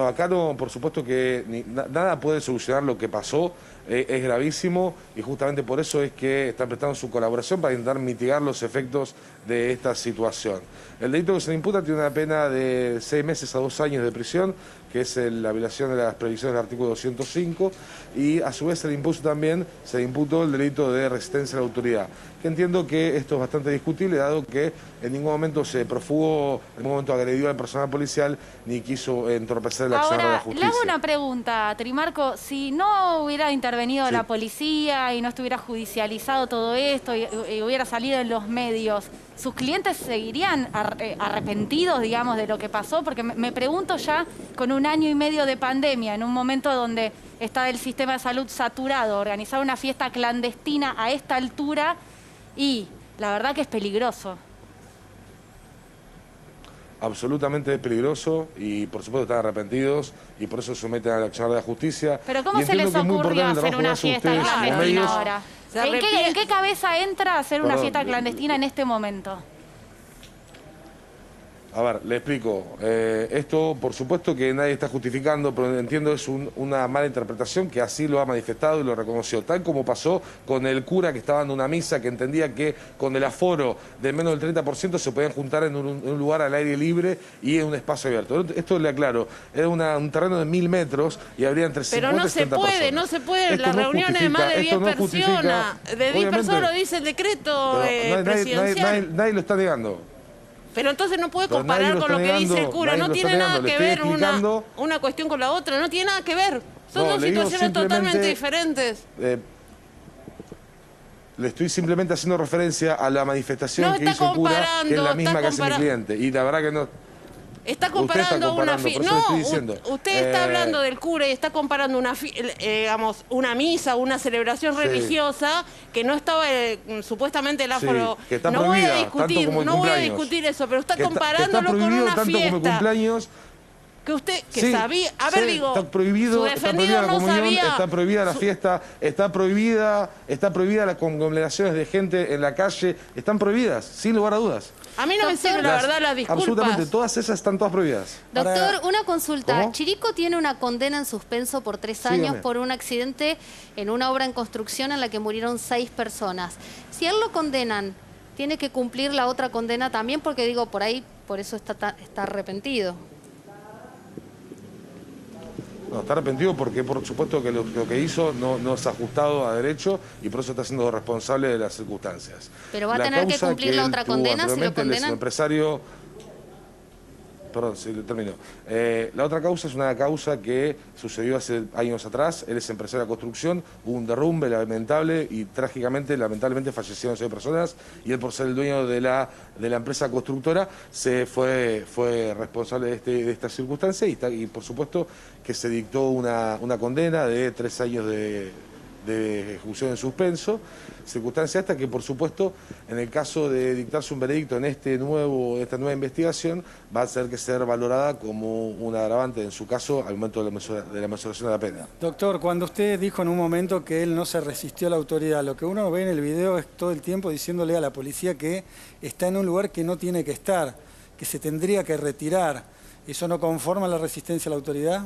acá no, por supuesto que nada puede solucionar lo que pasó, es gravísimo, y justamente por eso es que están prestando su colaboración para intentar mitigar los efectos de esta situación. El delito que se le imputa tiene una pena de 6 meses a 2 años de prisión, que es la violación de las previsiones del artículo 205, y a su vez se le imputó el delito de resistencia a la autoridad, que entiendo que esto es bastante discutible, dado que en ningún momento se profugó, en ningún momento agredió al personal policial, ni quiso entorpecer la acción de la justicia. Le hago una pregunta, Trimarco, si no hubiera intervenido la policía y no estuviera judicializado todo esto y hubiera salido en los medios, ¿sus clientes seguirían arrepentidos, digamos, de lo que pasó? Porque me pregunto ya, con 1 año y medio de pandemia, en un momento donde está el sistema de salud saturado, organizar una fiesta clandestina a esta altura, y la verdad que es peligroso. Absolutamente es peligroso, y por supuesto están arrepentidos y por eso se someten a la acción de la justicia. Pero ¿cómo se les ocurrió hacer una fiesta clandestina ahora? ¿En qué cabeza entra hacer una fiesta clandestina en este momento? A ver, le explico. Esto, por supuesto que nadie está justificando, pero entiendo es una mala interpretación que así lo ha manifestado y lo reconoció. Tal como pasó con el cura que estaba dando una misa, que entendía que con el aforo de menos del 30% se podían juntar en un lugar al aire libre y en un espacio abierto. Esto le aclaro, era un terreno de 1000 metros y habría entre 50 y 70 personas. No se puede, Esto las no reuniones de más de 10 personas. De 10 personas lo dice el decreto presidencial. Nadie lo está negando. Pero entonces no puede comparar con lo que dice el cura. No tiene nada que ver una cuestión con la otra. No tiene nada que ver. Son dos situaciones totalmente diferentes. Le estoy simplemente haciendo referencia a la manifestación que hizo el cura, que es la misma que hace mi cliente. Y la verdad que no... Está comparando una fiesta. No, usted está hablando del cura y está comparando una misa, una celebración religiosa que no estaba supuestamente el aforo. Que está prohibida, no voy a discutir eso, pero está comparándolo con una fiesta. Como cumpleaños. Que usted sabía, está prohibido, está prohibida la comunión, está prohibida la fiesta, está prohibida las conglomeraciones de gente en la calle, están prohibidas, sin lugar a dudas. A mí no me sirve la verdad las disculpas. Absolutamente, todas esas están todas prohibidas. Doctor, una consulta. ¿Cómo? Chirico tiene una condena en suspenso por 3 años por un accidente en una obra en construcción en la que murieron 6 personas. Si a él lo condenan, ¿tiene que cumplir la otra condena también? Porque digo, por ahí, por eso está arrepentido. No, está arrepentido porque por supuesto que lo que hizo no es ajustado a derecho y por eso está siendo responsable de las circunstancias. Pero va a tener que cumplir la otra condena si lo condenan. El empresario... Perdón, sí, termino. La otra causa es una causa que sucedió hace años atrás. Él es empresario de construcción, hubo un derrumbe lamentable y lamentablemente fallecieron 6 personas y él por ser el dueño de la empresa constructora fue responsable de esta circunstancia y por supuesto que se dictó una condena de 3 años de ejecución en suspenso, circunstancia esta que por supuesto en el caso de dictarse un veredicto en esta nueva investigación va a tener que ser valorada como un agravante en su caso al momento de la mesuración de la pena. Doctor, cuando usted dijo en un momento que él no se resistió a la autoridad, lo que uno ve en el video es todo el tiempo diciéndole a la policía que está en un lugar que no tiene que estar, que se tendría que retirar. ¿Eso no conforma la resistencia a la autoridad?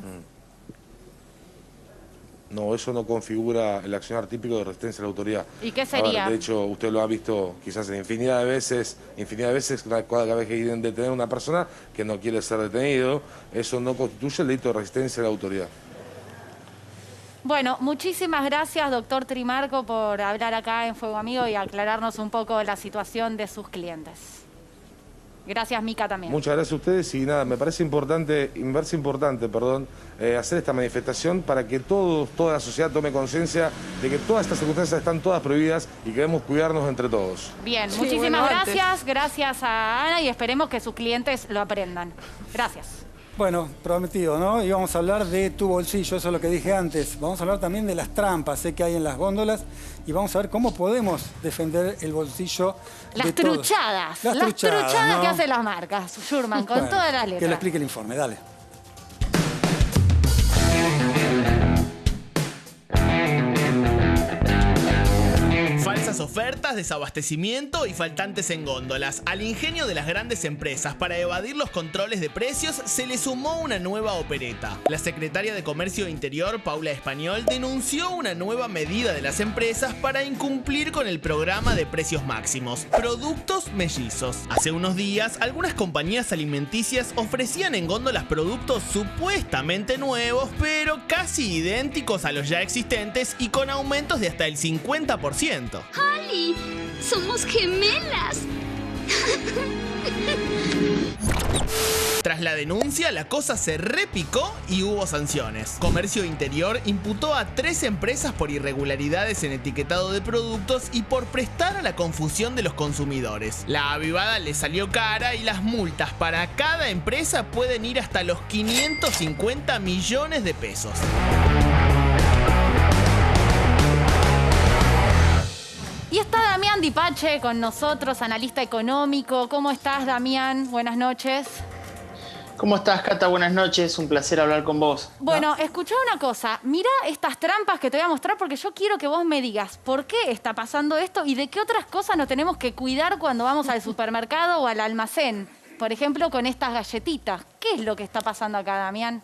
No, eso no configura el accionar típico de resistencia a la autoridad. ¿Y qué sería? De hecho, usted lo ha visto quizás en infinidad de veces cada vez que quieren detener a una persona que no quiere ser detenido, eso no constituye el delito de resistencia a la autoridad. Bueno, muchísimas gracias, doctor Trimarco, por hablar acá en Fuego Amigo y aclararnos un poco la situación de sus clientes. Gracias, Mica, también. Muchas gracias a ustedes y nada, me parece importante hacer esta manifestación para que toda la sociedad tome conciencia de que todas estas circunstancias están todas prohibidas y que debemos cuidarnos entre todos. Bien, muchísimas gracias. Gracias a Ana y esperemos que sus clientes lo aprendan. Gracias. Bueno, prometido, ¿no? Y vamos a hablar de tu bolsillo, eso es lo que dije antes. Vamos a hablar también de las trampas que hay en las góndolas y vamos a ver cómo podemos defender el bolsillo de todos. Las truchadas, ¿no? Que hacen las marcas, Schurman, con todas las letras. Que lo explique el informe, dale. Falsas ofertas, desabastecimiento y faltantes en góndolas. Al ingenio de las grandes empresas para evadir los controles de precios se le sumó una nueva opereta. La secretaria de Comercio Interior, Paula Español, denunció una nueva medida de las empresas para incumplir con el programa de precios máximos: productos mellizos. Hace unos días, algunas compañías alimenticias ofrecían en góndolas productos supuestamente nuevos, pero casi idénticos a los ya existentes y con aumentos de hasta el 50%. ¡Holly! ¡Somos gemelas! Tras la denuncia, la cosa se repicó y hubo sanciones. Comercio Interior imputó a 3 empresas por irregularidades en etiquetado de productos y por prestar a la confusión de los consumidores. La avivada le salió cara y las multas para cada empresa pueden ir hasta los 550 millones de pesos. Y está Damián Dipache con nosotros, analista económico. ¿Cómo estás, Damián? Buenas noches. ¿Cómo estás, Cata? Buenas noches. Un placer hablar con vos. Bueno, escuchá una cosa. Mirá estas trampas que te voy a mostrar porque yo quiero que vos me digas por qué está pasando esto y de qué otras cosas nos tenemos que cuidar cuando vamos al supermercado o al almacén. por ejemplo, con estas galletitas. ¿Qué es lo que está pasando acá, Damián?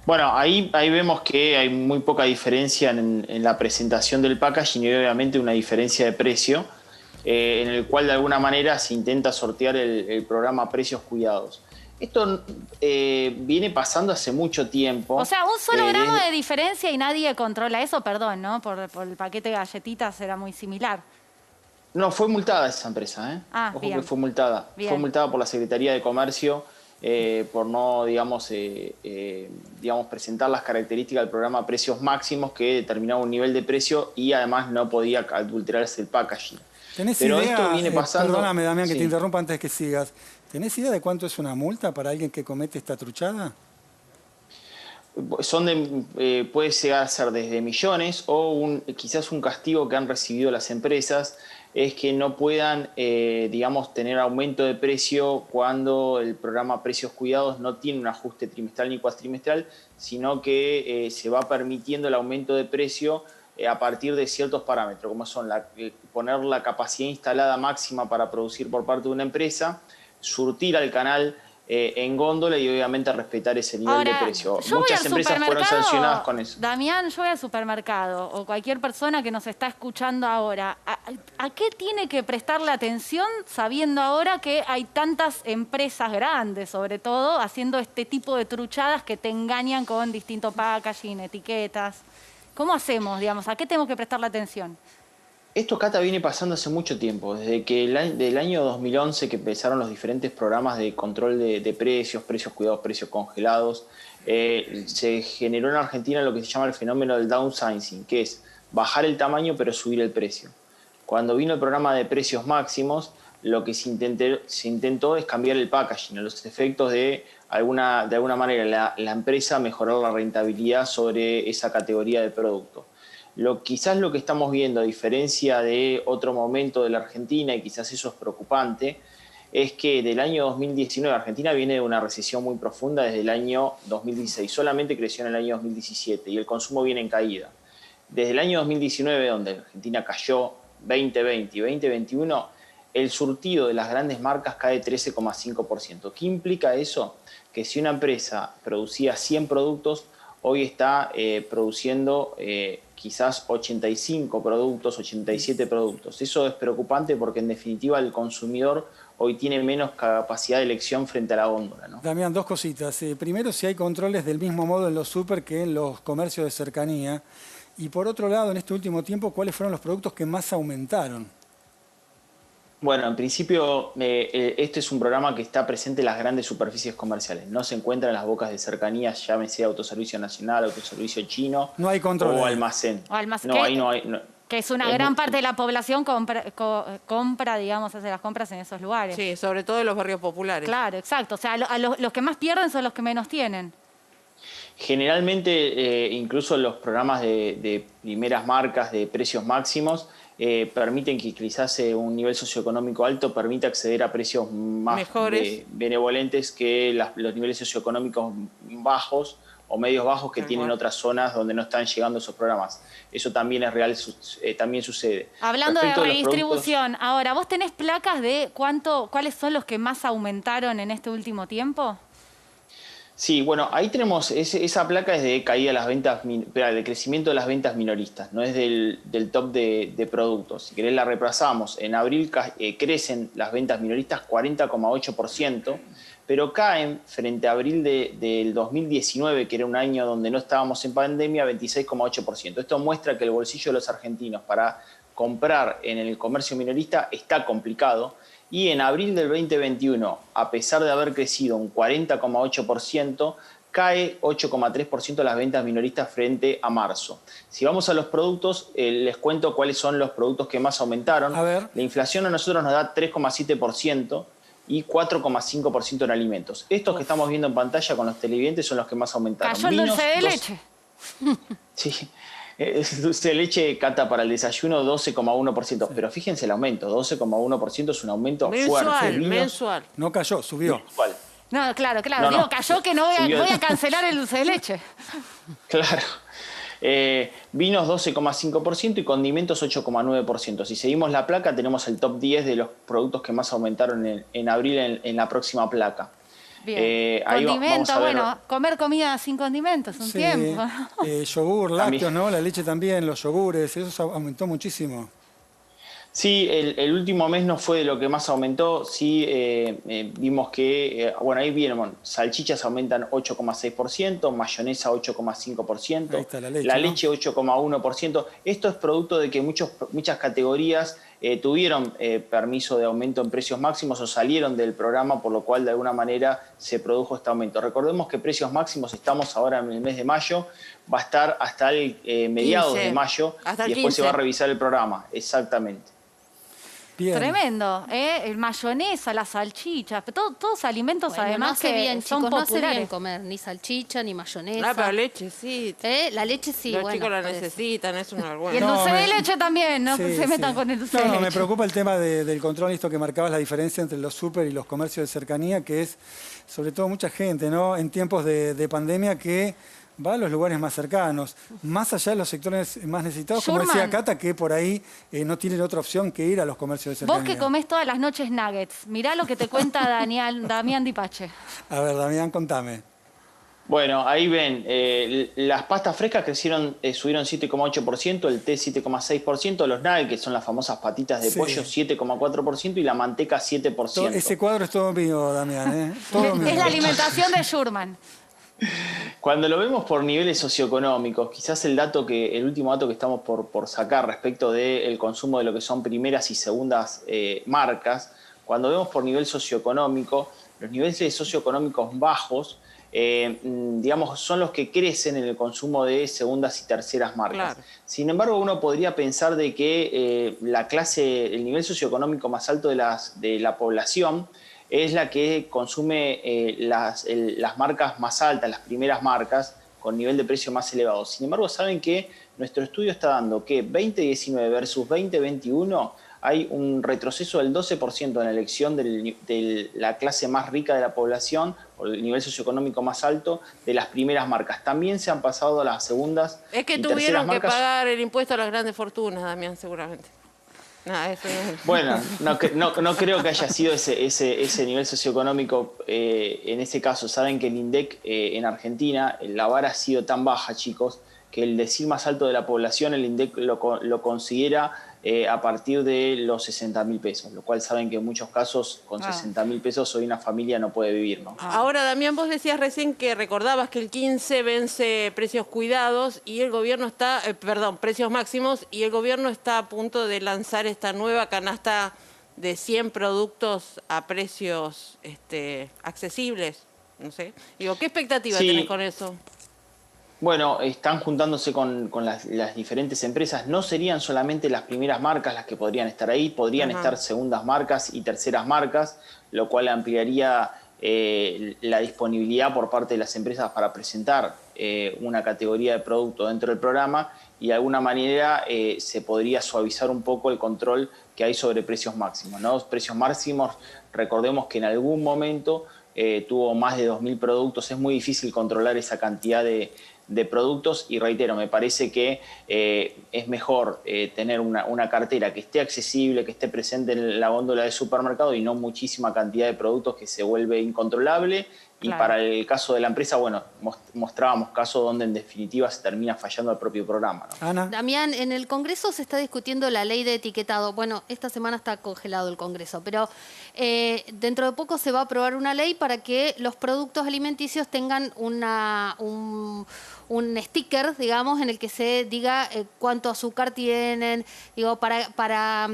Bueno, ahí vemos que hay muy poca diferencia en la presentación del packaging y obviamente una diferencia de precio, en el cual de alguna manera se intenta sortear el programa Precios Cuidados. Esto viene pasando hace mucho tiempo. O sea, un solo gramo de diferencia y nadie controla eso, perdón, ¿no? Por el paquete de galletitas era muy similar. No, fue multada esa empresa, ¿eh? Ojo bien. que fue multada. Bien. Fue multada por la Secretaría de Comercio por no, digamos, presentar las características del programa Precios Máximos, que determinaba un nivel de precio y además no podía adulterarse el packaging. ¿Tenés Pero idea, esto viene pasando... perdóname, Damián, que Sí. te interrumpa antes que sigas. ¿Tenés idea de cuánto es una multa para alguien que comete esta truchada? Puede llegar a ser desde millones o quizás un castigo que han recibido las empresas es que no puedan, tener aumento de precio cuando el programa Precios Cuidados no tiene un ajuste trimestral ni cuatrimestral, sino que se va permitiendo el aumento de precio a partir de ciertos parámetros, como son poner la capacidad instalada máxima para producir por parte de una empresa, surtir al canal en góndola y obviamente respetar ese nivel de precio. Muchas empresas fueron sancionadas con eso. Damián, yo voy al supermercado o cualquier persona que nos está escuchando ahora, ¿a qué tiene que prestarle atención sabiendo ahora que hay tantas empresas grandes, sobre todo, haciendo este tipo de truchadas que te engañan con distinto packaging, etiquetas? ¿Cómo hacemos, digamos? ¿A qué tenemos que prestarle atención? Esto, Cata, viene pasando hace mucho tiempo, desde que del año 2011 que empezaron los diferentes programas de control de precios, precios cuidados, precios congelados, se generó en Argentina lo que se llama el fenómeno del downsizing, que es bajar el tamaño pero subir el precio. Cuando vino el programa de precios máximos, lo que se intentó es cambiar el packaging, los efectos de alguna manera la empresa mejorar la rentabilidad sobre esa categoría de producto. Quizás lo que estamos viendo, a diferencia de otro momento de la Argentina, y quizás eso es preocupante, es que del año 2019, Argentina viene de una recesión muy profunda desde el año 2016, solamente creció en el año 2017 y el consumo viene en caída. Desde el año 2019, donde Argentina cayó 2020 y 2021, el surtido de las grandes marcas cae 13,5%. ¿Qué implica eso? Que si una empresa producía 100 productos, hoy está produciendo quizás 85 productos, 87 productos. Eso es preocupante porque en definitiva el consumidor hoy tiene menos capacidad de elección frente a la góndola, ¿no? Damián, dos cositas. Primero, si hay controles del mismo modo en los súper que en los comercios de cercanía. Y por otro lado, en este último tiempo, ¿cuáles fueron los productos que más aumentaron? Bueno, en principio, este es un programa que está presente en las grandes superficies comerciales. No se encuentra en las bocas de cercanías, llámese Autoservicio Nacional, Autoservicio Chino. No hay control. O almacén. No, ahí no hay. No. Que es una gran parte de la población compra, digamos, hace las compras en esos lugares. Sí, sobre todo en los barrios populares. Claro, exacto. O sea, los que más pierden son los que menos tienen. Generalmente, incluso los programas de primeras marcas de precios máximos permiten que quizás un nivel socioeconómico alto permita acceder a precios más benevolentes que los niveles socioeconómicos bajos o medios bajos que tienen otras zonas donde no están llegando esos programas. Eso también es real, también sucede. Hablando de redistribución, ahora, ¿vos tenés placas de cuáles son los que más aumentaron en este último tiempo? Sí, bueno, ahí tenemos, esa placa es de caída de las ventas, de crecimiento de las ventas minoristas, no es del top de productos. Si querés la repasamos, en abril crecen las ventas minoristas 40,8%, pero caen frente a abril del 2019, que era un año donde no estábamos en pandemia, 26,8%. Esto muestra que el bolsillo de los argentinos para comprar en el comercio minorista está complicado. Y en abril del 2021, a pesar de haber crecido un 40,8%, cae 8,3% las ventas minoristas frente a marzo. Si vamos a los productos, les cuento cuáles son los productos que más aumentaron. A ver. La inflación a nosotros nos da 3,7% y 4,5% en alimentos. Estos que estamos viendo en pantalla con los televidentes son los que más aumentaron. Cayó el dulce de leche. Sí. Dulce de leche, Cata, para el desayuno 12,1%, pero fíjense el aumento, 12,1% es un aumento fuerte. Mensual. No cayó, subió. Mensual. No, claro. Digo, cayó que no voy a cancelar el dulce de leche. Claro. Vinos 12,5% y condimentos 8,9%. Si seguimos la placa, tenemos el top 10 de los productos que más aumentaron en abril en la próxima placa. Bien. Condimento, bueno, comer comida sin condimentos, un tiempo. Yogur, lácteos, ¿no? La leche también, los yogures, eso aumentó muchísimo. Sí, el último mes no fue de lo que más aumentó. Sí, vimos que, bueno, ahí vienen, salchichas aumentan 8,6%, mayonesa 8,5%, la leche 8,1%. Esto es producto de que muchas categorías tuvieron permiso de aumento en precios máximos o salieron del programa, por lo cual de alguna manera se produjo este aumento. Recordemos que precios máximos estamos ahora en el mes de mayo, va a estar hasta el mediados de mayo y después se va a revisar el programa. Exactamente. Bien. Tremendo, el mayonesa, las salchichas, todos alimentos además no hace que bien, son chicos, no hace populares. bien comer ni salchicha ni mayonesa. Pero leche sí. La leche sí, Los bueno, chicos la por eso. necesitan, es una vergüenza. Y el dulce de leche también, no se metan con el dulce de leche. Me preocupa el tema del control, esto que marcabas, la diferencia entre los súper y los comercios de cercanía, que es sobre todo mucha gente, ¿no? En tiempos de pandemia que va a los lugares más cercanos, más allá de los sectores más necesitados, como decía Cata, que por ahí no tienen otra opción que ir a los comercios de cercanía. Vos que comés todas las noches nuggets, mirá lo que te cuenta Damián Dipache. A ver, Damián, contame. Bueno, ahí ven, las pastas frescas subieron 7,8%, el té 7,6%, los nuggets, que son las famosas patitas de pollo, 7,4% y la manteca 7%. Ese cuadro es todo mío, Damián. Todo mío. Es la alimentación de Schurman. Cuando lo vemos por niveles socioeconómicos, quizás el último dato que estamos por sacar respecto del consumo de lo que son primeras y segundas marcas, cuando vemos por nivel socioeconómico, los niveles socioeconómicos bajos, digamos, son los que crecen en el consumo de segundas y terceras marcas. Claro. Sin embargo, uno podría pensar de que el nivel socioeconómico más alto de la población es la que consume las marcas más altas, las primeras marcas, con nivel de precio más elevado. Sin embargo, saben que nuestro estudio está dando que 2019 versus 2021 hay un retroceso del 12% en la elección de la clase más rica de la población, o el nivel socioeconómico más alto, de las primeras marcas. También se han pasado a las segundas y terceras marcas. Es que tuvieron que pagar el impuesto a las grandes fortunas, Damián, seguramente. Eso no. Bueno, no creo que haya sido ese nivel socioeconómico en ese caso. Saben que el INDEC en Argentina, la vara ha sido tan baja, chicos, que el decil más alto de la población, el INDEC lo considera a partir de los 60.000 pesos, lo cual saben que en muchos casos con 60.000 pesos hoy una familia no puede vivir, ¿no? Ahora, Damián, vos decías recién que recordabas que el 15 vence precios cuidados y el gobierno está, precios máximos, y el gobierno está a punto de lanzar esta nueva canasta de 100 productos a precios accesibles, no sé. Digo, ¿qué expectativa tenés con eso? Bueno, están juntándose con las diferentes empresas. No serían solamente las primeras marcas las que podrían estar ahí, podrían estar segundas marcas y terceras marcas, lo cual ampliaría la disponibilidad por parte de las empresas para presentar una categoría de producto dentro del programa y de alguna manera se podría suavizar un poco el control que hay sobre precios máximos, ¿no? Precios máximos, recordemos que en algún momento tuvo más de 2.000 productos. Es muy difícil controlar esa cantidad de productos y reitero, me parece que es mejor tener una cartera que esté accesible, que esté presente en la góndola del supermercado y no muchísima cantidad de productos que se vuelve incontrolable. Y para el caso de la empresa, bueno, mostrábamos casos donde en definitiva se termina fallando el propio programa, ¿no? Ana. Damián, en el Congreso se está discutiendo la ley de etiquetado. Bueno, esta semana está congelado el Congreso, pero dentro de poco se va a aprobar una ley para que los productos alimenticios tengan un sticker, digamos, en el que se diga cuánto azúcar tienen, digo, para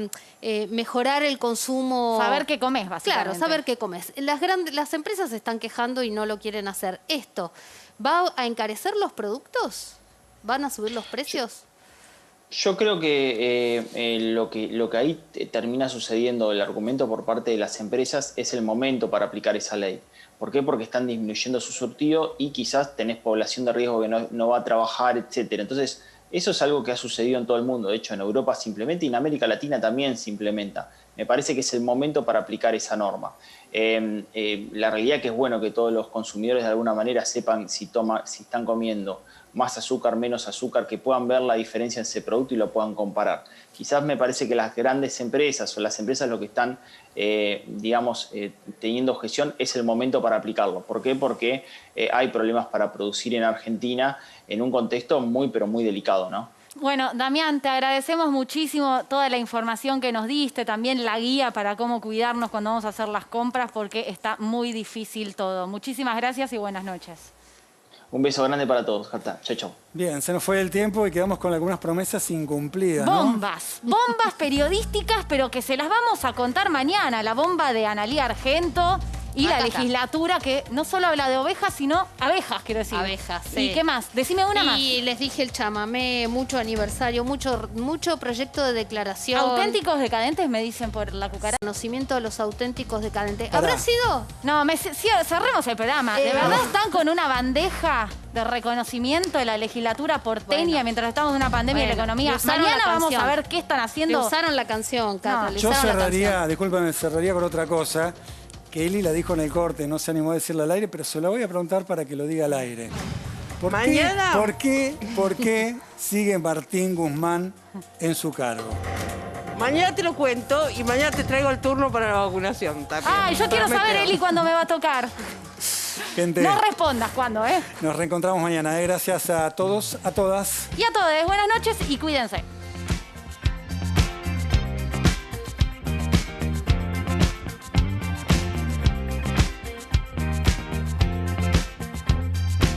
mejorar el consumo. Saber qué comes, básicamente. Claro, saber qué comes. Las empresas se están quejando y no lo quieren hacer. ¿Esto va a encarecer los productos? ¿Van a subir los precios? Yo creo que lo que ahí termina sucediendo, el argumento por parte de las empresas, es el momento para aplicar esa ley. ¿Por qué? Porque están disminuyendo su surtido y quizás tenés población de riesgo que no va a trabajar, etcétera. Entonces, eso es algo que ha sucedido en todo el mundo. De hecho, en Europa se implementa y en América Latina también se implementa. Me parece que es el momento para aplicar esa norma. La realidad que es bueno que todos los consumidores de alguna manera sepan si están comiendo más azúcar, menos azúcar, que puedan ver la diferencia en ese producto y lo puedan comparar. Quizás me parece que las grandes empresas o las empresas lo que están, teniendo objeción es el momento para aplicarlo. ¿Por qué? Porque hay problemas para producir en Argentina en un contexto muy, pero muy delicado, ¿no? Bueno, Damián, te agradecemos muchísimo toda la información que nos diste, también la guía para cómo cuidarnos cuando vamos a hacer las compras, porque está muy difícil todo. Muchísimas gracias y buenas noches. Un beso grande para todos, Jata. Chau, chau. Bien, se nos fue el tiempo y quedamos con algunas promesas incumplidas, ¿no? Bombas periodísticas, pero que se las vamos a contar mañana. La bomba de Analía Argento y la legislatura que no solo habla de ovejas, sino abejas, quiero decir. Abejas, sí. ¿Y qué más? Decime una más. Y les dije el chamamé, mucho aniversario, mucho proyecto de declaración. Auténticos decadentes me dicen por la cucaracha. Conocimiento de los auténticos decadentes. ¿Habrá sido? No, cerremos el programa. ¿De verdad están con una bandeja de reconocimiento de la legislatura porteña mientras estamos en una pandemia y la economía? Mañana vamos a ver qué están haciendo. Le usaron la canción, Cata. Yo cerraría, discúlpame, cerraría con otra cosa. Que Eli la dijo en el corte, no se animó a decirla al aire, pero se la voy a preguntar para que lo diga al aire. ¿Por qué sigue Martín Guzmán en su cargo? Mañana te lo cuento y mañana te traigo el turno para la vacunación también. Ay, yo quiero saber, Eli, cuándo me va a tocar. Gente, no respondas cuándo, ¿eh? Nos reencontramos mañana. Gracias a todos, a todas. Y a todos. Buenas noches y cuídense.